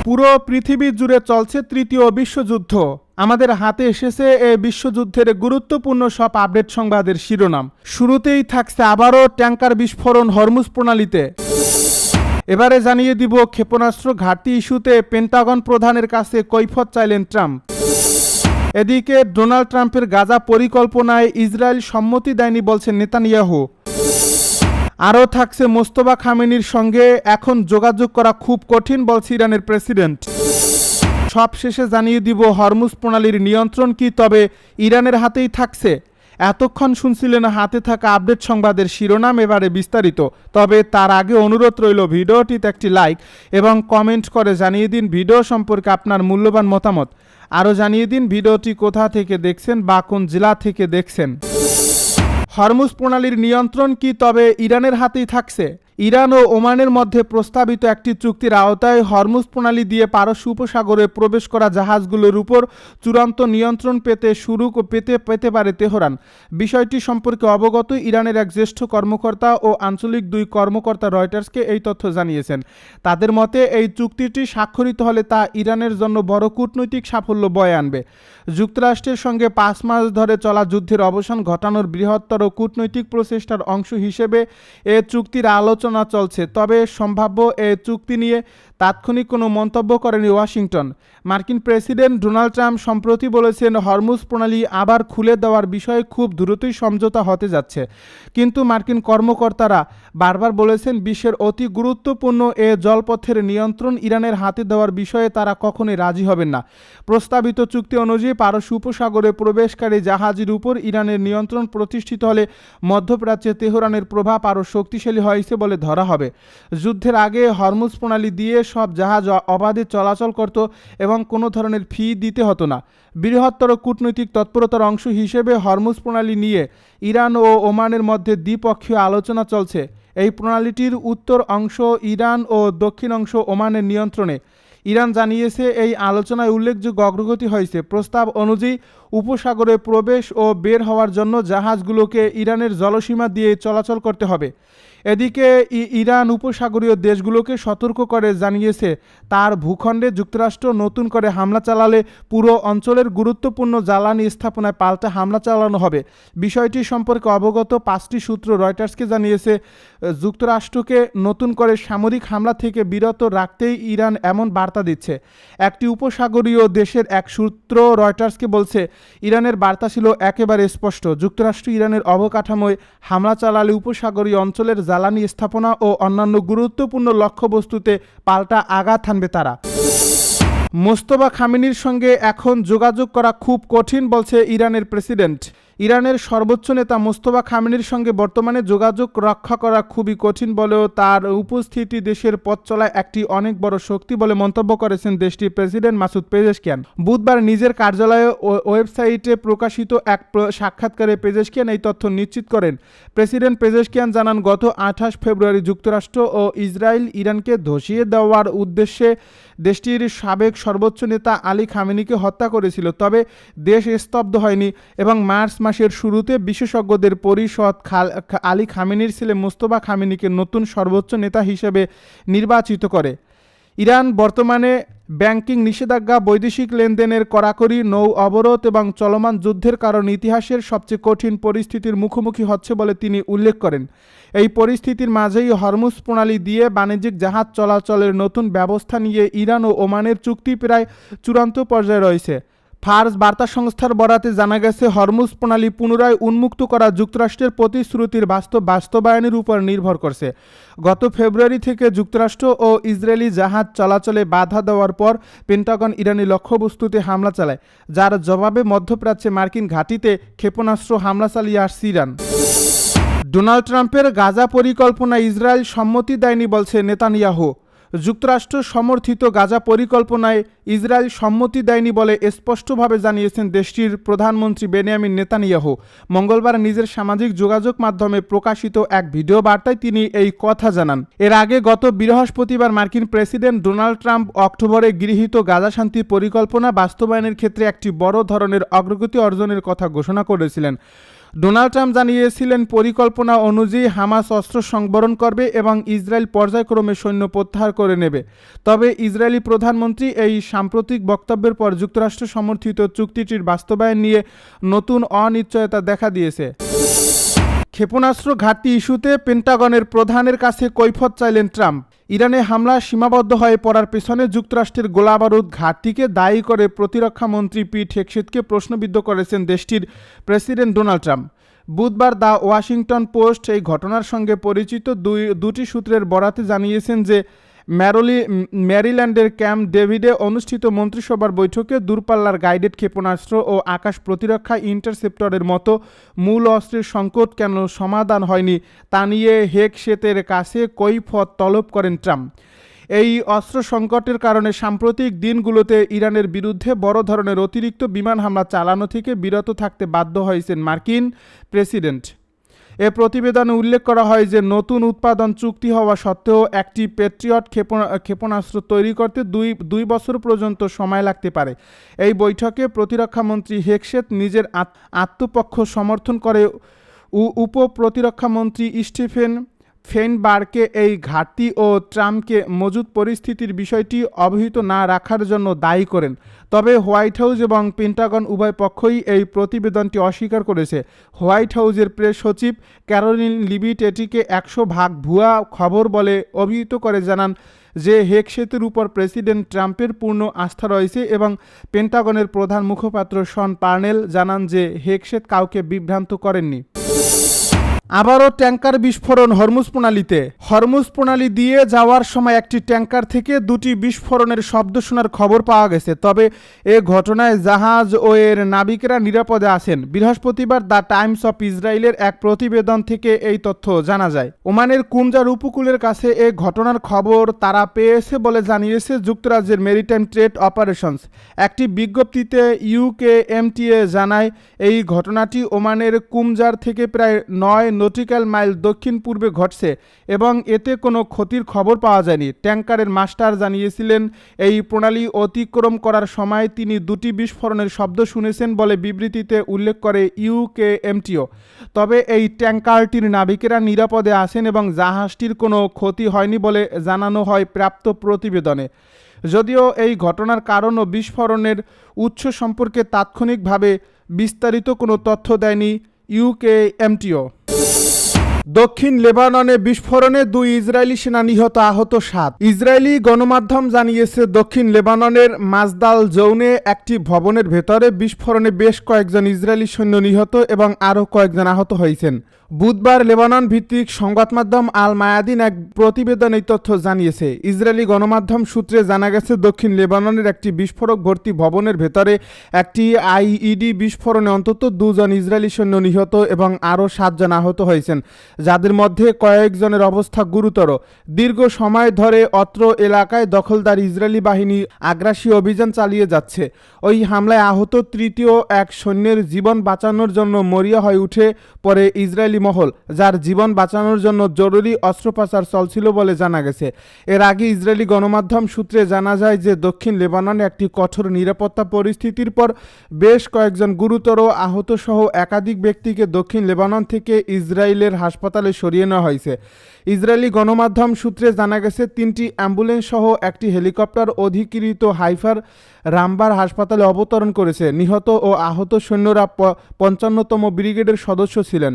পুরো পৃথিবী জুড়ে চলছে তৃতীয় বিশ্বযুদ্ধ। আমাদের হাতে এসেছে এই বিশ্বযুদ্ধের গুরুত্বপূর্ণ সব আপডেট সংবাদের শিরোনাম। শুরুতেই থাকছে আবারও ট্যাঙ্কার বিস্ফোরণ হরমুজ প্রণালীতে। এবারে জানিয়ে দিব ক্ষেপণাস্ত্র ঘাটতি ইস্যুতে পেন্টাগন প্রধানের কাছে কৈফিয়ত চাইলেন ট্রাম্প। এদিকে ডোনাল্ড ট্রাম্পের গাজা পরিকল্পনায় ইসরায়েল সম্মতি দেয়নি বলছেন নেতানিয়াহু। আরও থাকছে মোস্তফা খামেনির সঙ্গে এখন যোগাযোগ করা খুব কঠিন বলছে ইরানের প্রেসিডেন্ট। সবশেষে জানিয়ে দিব হরমুজ প্রণালীর নিয়ন্ত্রণ কি তবে ইরানের হাতেই থাকছে। এতক্ষণ শুনছিলেন হাতে থাকা আপডেট সংবাদের শিরোনাম, এবারে বিস্তারিত। তবে তার আগে অনুরোধ রইল ভিডিওটিতে একটি লাইক এবং কমেন্ট করে জানিয়ে দিন ভিডিও সম্পর্কে আপনার মূল্যবান মতামত। আরও জানিয়ে দিন ভিডিওটি কোথা থেকে দেখছেন বা কোন জেলা থেকে দেখছেন। হরমুজ প্রণালীর নিয়ন্ত্রণ কি তবে ইরানের হাতেই থাকছে। ইরান ও ওমানের মধ্যে প্রস্তাবিত একটি চুক্তির আওতায় হরমুজ প্রণালী দিয়ে পারস্য উপসাগরে প্রবেশ করা জাহাজগুলোর উপর চূড়ান্ত নিয়ন্ত্রণ পেতে পারে তেহরান। বিষয়টি সম্পর্কে অবগত ইরানের এক জ্যেষ্ঠ কর্মকর্তা ও আঞ্চলিক দুই কর্মকর্তা রয়টার্সকে এই তথ্য জানিয়েছেন। তাদের মতে এই চুক্তিটি স্বাক্ষরিত হলে তা ইরানের জন্য বড় কূটনৈতিক সাফল্য বয়ে আনবে। যুক্তরাষ্ট্রের সঙ্গে 5 মাস ধরে চলা যুদ্ধের অবসান ঘটানোর বৃহত্তর কূটনৈতিক প্রচেষ্টার অংশ হিসেবে এ চুক্তির আলোচনা চলছে। তবে সম্ভাব্য এ চুক্তি নিয়ে তাৎক্ষণিক কোনো মন্তব্য করেনি ওয়াশিংটন। মার্কিন প্রেসিডেন্ট ডোনাল্ড ট্রাম্প সম্প্রতি বলেছেন হরমুজ প্রণালী আবার খুলে দেওয়ার বিষয়ে খুব দ্রুতই সমঝোতা হতে যাচ্ছে। কিন্তু মার্কিন কর্মকর্তারা বারবার বলেছেন বিশ্বের অতি গুরুত্বপূর্ণ এ জলপথের নিয়ন্ত্রণ ইরানের হাতে দেওয়ার বিষয়ে তারা কখনোই রাজি হবেন না। প্রস্তাবিত চুক্তি অনুযায়ী পারস্য উপসাগরে প্রবেশকারী জাহাজের উপর ইরানের নিয়ন্ত্রণ প্রতিষ্ঠিত হলে মধ্যপ্রাচ্যে তেহরানের প্রভাব আরও শক্তিশালী হয়েছে বলে ধরা হবে। যুদ্ধের আগে হরমুজ প্রণালী দিয়ে সব জাহাজ অবাধে চলাচল করত এবং কোনো ধরনের ফি দিতে হতো না। বৃহত্তর কূটনৈতিক তৎপরতার অংশ হিসেবে হরমুজ প্রণালী নিয়ে ইরান ও ওমানের মধ্যে দ্বিপক্ষীয় আলোচনা চলছে। এই প্রণালীটির উত্তর অংশ ইরান ও দক্ষিণ অংশ ওমানের নিয়ন্ত্রণে। ইরান জানিয়েছে এই আলোচনায় উল্লেখযোগ্য অগ্রগতি হয়েছে। প্রস্তাব অনুযায়ী উপসাগরে প্রবেশ ও বের হওয়ার জন্য জাহাজগুলোকে ইরানের জলসীমা দিয়ে চলাচল করতে হবে। এদিকে ইরান উপসাগরীয় দেশগুলোকে সতর্ক করে জানিয়েছে তার ভূখণ্ডে যুক্তরাষ্ট্র নতুন করে হামলা চালালে পুরো অঞ্চলের গুরুত্বপূর্ণ জ্বালানি স্থাপনায় পাল্টা হামলা চালানো হবে। বিষয়টি সম্পর্কে অবগত 5টি সূত্র রয়টার্সকে জানিয়েছে যুক্তরাষ্ট্রকে নতুন করে সামরিক হামলা থেকে বিরত রাখতেই ইরান এমন বার্তা দিচ্ছে। একটি উপসাগরীয় দেশের এক সূত্র রয়টার্সকে বলছে ইরানের বার্তা ছিল একেবারে স্পষ্ট। যুক্তরাষ্ট্র ইরানের অবকাঠামোয় হামলা চালালে উপসাগরীয় অঞ্চলের জ্বালানি স্থাপনা ও অন্যান্য গুরুত্বপূর্ণ লক্ষ্যবস্তুতে পাল্টা আঘাত হানবে তারা। মোস্তফা খামেনির সঙ্গে এখন যোগাযোগ করা খুব কঠিন বলছে ইরানের প্রেসিডেন্ট। ইরানের সর্বোচ্চ নেতা মোস্তফা খামেনির সঙ্গে বর্তমানে যোগাযোগ রক্ষা করা খুবই কঠিন বলেও তার উপস্থিতি দেশের পথ চলায় একটি অনেক বড় শক্তি বলে মন্তব্য করেছেন দেশটির প্রেসিডেন্ট মাসুদ পেজেশকিয়ান। বুধবার নিজের কার্যালয়ে ওয়েবসাইটে প্রকাশিত এক সাক্ষাৎকারে পেজেশকিয়ান এই তথ্য নিশ্চিত করেন। প্রেসিডেন্ট পেজেশকিয়ান জানান গত 28 ফেব্রুয়ারি যুক্তরাষ্ট্র ও ইসরায়েল ইরানকে ধসিয়ে দেওয়ার উদ্দেশ্যে দেশটির সাবেক সর্বোচ্চ নেতা আলী খামেনিকে হত্যা করেছিল। তবে দেশ স্তব্ধ হয়নি এবং মার্চ মাসের শুরুতে বিশেষজ্ঞদের পরিষদ আলী খামেনির ছেলে মোস্তফা খামেনিকে নতুন সর্বোচ্চ নেতা হিসেবে নির্বাচিত করে। ইরান বর্তমানে ব্যাংকিং নিষেধাজ্ঞা, বৈদেশিক লেনদেনের কড়াকড়ি, নৌ অবরোধ এবং চলমান যুদ্ধের কারণে ইতিহাসের সবচেয়ে কঠিন পরিস্থিতির মুখোমুখি হচ্ছে বলে তিনি উল্লেখ করেন। এই পরিস্থিতির মাঝেই হরমুজ প্রণালী দিয়ে বাণিজ্যিক জাহাজ চলাচলের নতুন ব্যবস্থা নিয়ে ইরান ও ওমানের চুক্তি প্রায় চূড়ান্ত পর্যায়ে রয়েছে। ফার্স বার্তা সংস্থার বরাতে জানা গেছে হরমুজ প্রণালী পুনরায় উন্মুক্ত করা যুক্তরাষ্ট্রের প্রতিশ্রুতির বাস্তবায়নের উপর নির্ভর করছে। গত ফেব্রুয়ারি থেকে যুক্তরাষ্ট্র ও ইসরায়েলি জাহাজ চলাচলে বাধা দেওয়ার পর পেন্টাগন ইরানি লক্ষ্যবস্তুতে হামলা চালায়, যার জবাবে মধ্যপ্রাচ্যে মার্কিন ঘাঁটিতে ক্ষেপণাস্ত্র হামলা চালিয়ে আসছে ইরান। ডোনাল্ড ট্রাম্পের গাজা পরিকল্পনায় ইসরায়েল সম্মতি দেয়নি বলছে নেতানিয়াহু। যুক্তরাষ্ট্র সমর্থিত গাজা পরিকল্পনায় ইসরায়েল সম্মতি দেয়নি বলে স্পষ্টভাবে জানিয়েছেন দেশটির প্রধানমন্ত্রী বেনিয়ামিন নেতানিয়াহু। মঙ্গলবার নিজের সামাজিক যোগাযোগ মাধ্যমে প্রকাশিত এক ভিডিও বার্তায় তিনি এই কথা জানান। এর আগে গত বৃহস্পতিবার মার্কিন প্রেসিডেন্ট ডোনাল্ড ট্রাম্প অক্টোবরে গৃহীত গাজা শান্তি পরিকল্পনা বাস্তবায়নের ক্ষেত্রে একটি বড় ধরনের অগ্রগতি অর্জনের কথা ঘোষণা করেছিলেন। ডোনাল্ড ট্রাম্প জানিয়েছিলেন পরিকল্পনা অনুযায়ী হামাস অস্ত্র সংবরণ করবে এবং ইসরায়েল পর্যায়ক্রমে সৈন্য প্রত্যাহার করে নেবে। তবে ইসরায়েলি প্রধানমন্ত্রী এই সাম্প্রতিক বক্তব্যের পর যুক্তরাষ্ট্র সমর্থিত চুক্তিটির বাস্তবায়ন নিয়ে নতুন অনিশ্চয়তা দেখা দিয়েছে। ক্ষেপণাস্ত্র ঘাটতি ইস্যুতে পেন্টাগনের প্রধানের কাছে কৈফিয়ত চাইলেন ট্রাম্প। ইরানে হামলা সীমাবদ্ধ হয়ে পড়ার পেছনে যুক্তরাষ্ট্রের গোলাবারুদ ঘাটতিকে দায়ী করে প্রতিরক্ষামন্ত্রী পিট হেগসেথকে প্রশ্নবিদ্ধ করেছেন দেশটির প্রেসিডেন্ট ডোনাল্ড ট্রাম্প। বুধবার দ্য ওয়াশিংটন পোস্ট এই ঘটনার সঙ্গে পরিচিত দুটি সূত্রের বরাতে জানিয়েছেন যে ম্যারিল্যান্ডের ক্যাম্প ডেভিডে অনুষ্ঠিত মন্ত্রিসভার বৈঠকে দূরপাল্লার গাইডেড ক্ষেপণাস্ত্র ও আকাশ প্রতিরক্ষা ইন্টারসেপ্টরের মতো মূল অস্ত্রের সংকট কেন সমাধান হয়নি তা নিয়ে হেগসেথের কাছে কৈফিয়ত তলব করেন ট্রাম্প। এই অস্ত্র সংকটের কারণে সাম্প্রতিক দিনগুলোতে ইরানের বিরুদ্ধে বড় ধরনের অতিরিক্ত বিমান হামলা চালানো থেকে বিরত থাকতে বাধ্য হয়েছেন মার্কিন প্রেসিডেন্ট। এ প্রতিবেদনে উল্লেখ করা হয় যে নতুন উৎপাদন চুক্তি হওয়া সত্ত্বেও একটি প্যাট্রিয়ট ক্ষেপণাস্ত্র তৈরি করতে দুই বছর পর্যন্ত সময় লাগতে পারে। এই বৈঠকে প্রতিরক্ষামন্ত্রী হেগসেথ নিজের আত্মপক্ষ সমর্থন করে উপ প্রতিরক্ষামন্ত্রী স্টিফেন ফেইনবার্গকে এই ঘাটতি ও ট্রাম্পকে মজুদ পরিস্থিতির বিষয়টি অবহিত না রাখার জন্য দায়ী করেন। তবে হোয়াইট হাউস এবং পেন্টাগন উভয় পক্ষই এই প্রতিবেদনটি অস্বীকার করেছে। হোয়াইট হাউসের প্রেস সচিব ক্যারোলিন লিভিট এটিকে 100% ভুয়া খবর বলে অভিহিত করে জানান যে হেগসেথের উপর প্রেসিডেন্ট ট্রাম্পের পূর্ণ আস্থা রয়েছে এবং পেন্টাগনের প্রধান মুখপাত্র শন পার্নেল জানান যে হেগসেথ কাউকে বিভ্রান্ত করেননি। আবারও ট্যাঙ্কার বিস্ফোরণ হরমুজ প্রণালীতে। হরমুজ প্রণালী দিয়ে যাওয়ার সময় একটি ট্যাঙ্কার থেকে দুটি বিস্ফোরণের শব্দ শোনার খবর পাওয়া গেছে। তবে এ ঘটনায় জাহাজ ও এর নাবিকেরা নিরাপদে আছেন। বৃহস্পতিবার দ্য টাইমস অফ ইসরায়েলের এক প্রতিবেদন থেকে এই তথ্য জানা যায়। ওমানের কুমজার উপকূলের কাছে এ ঘটনার খবর তারা পেয়েছে বলে জানিয়েছে যুক্তরাজ্যের মেরিটাইম ট্রেড অপারেশনস। একটি বিজ্ঞপ্তিতে ইউকেএমটিএ জানায় এই ঘটনাটি ওমানের কুমজার থেকে প্রায় 9 নটিক্যাল মাইল দক্ষিণ পূর্বে ঘটছে এবং এতে কোনো ক্ষতির খবর পাওয়া যায়নি। ট্যাঙ্কারের মাস্টার জানিয়েছিলেন এই প্রণালী অতিক্রম করার সময় তিনি দুটি বিস্ফোরণের শব্দ শুনেছেন বলে বিবৃতিতে উল্লেখ করে ইউকেএমটিও। তবে এই ট্যাঙ্কারটির নাবিকেরা নিরাপদে আছেন এবং জাহাজটির কোনো ক্ষতি হয়নি বলে জানানো হয় প্রাপ্ত প্রতিবেদনে। যদিও এই ঘটনার কারণ ও বিস্ফোরণের উৎস সম্পর্কে তাৎক্ষণিকভাবে বিস্তারিত কোনো তথ্য দেয়নি ইউকেএমটিও। দক্ষিণ লেবাননে বিস্ফোরণে 2 ইসরায়েলি সেনা নিহত, আহত 7। ইসরায়েলি গণমাধ্যম জানিয়েছে দক্ষিণ লেবাননের মাজদাল জৌনে একটি ভবনের ভেতরে বিস্ফোরণে বেশ কয়েকজন ইসরায়েলি সৈন্য নিহত এবং আরও কয়েকজন আহত হয়েছেন। বুধবার লেবানন ভিত্তিক সংবাদ মাধ্যম আল মায়াদিন এক প্রতিবেদনে এই তথ্য জানিয়েছে। ইসরায়েলি গণমাধ্যম সূত্রে জানা গেছে দক্ষিণ লেবাননের একটি বিস্ফোরক ভর্তি ভবনের ভেতরে একটি আইইডি বিস্ফোরণে অন্তত 2 জন ইসরায়েলি সৈন্য নিহত এবং আরও 7 জন আহত হয়েছেন, যাদের মধ্যে কয়েকজনের অবস্থা গুরুতর। দীর্ঘ সময় ধরে অত্র এলাকায় দখলদার ইসরায়েলি বাহিনী আগ্রাসী অভিযান চালিয়ে যাচ্ছে। ওই হামলায় আহত তৃতীয় এক সৈন্যের জীবন বাঁচানোর জন্য মরিয়া হয়ে উঠে পরে ইসরায়েলি মহল, যার জীবন বাঁচানোর জন্য জরুরি অস্ত্রোপচার চলছিল বলে জানা গেছে। এর আগে ইসরায়েলি গণমাধ্যম সূত্রে জানা যায় যে দক্ষিণ লেবাননে একটি কঠোর নিরাপত্তা পরিস্থিতির পর বেশ কয়েকজন গুরুতর আহত সহ একাধিক ব্যক্তিকে দক্ষিণ লেবানন থেকে ইসরায়েলের হাসপাতালে সরিয়ে নেওয়া হয়েছে। ইসরায়েলি গণমাধ্যম সূত্রে জানা গেছে 3টি অ্যাম্বুলেন্স সহ একটি হেলিকপ্টার অধিকৃত হাইফার রামবার হাসপাতালে অবতরণ করেছে। নিহত ও আহত সৈন্যরা 55তম ব্রিগেডের সদস্য ছিলেন।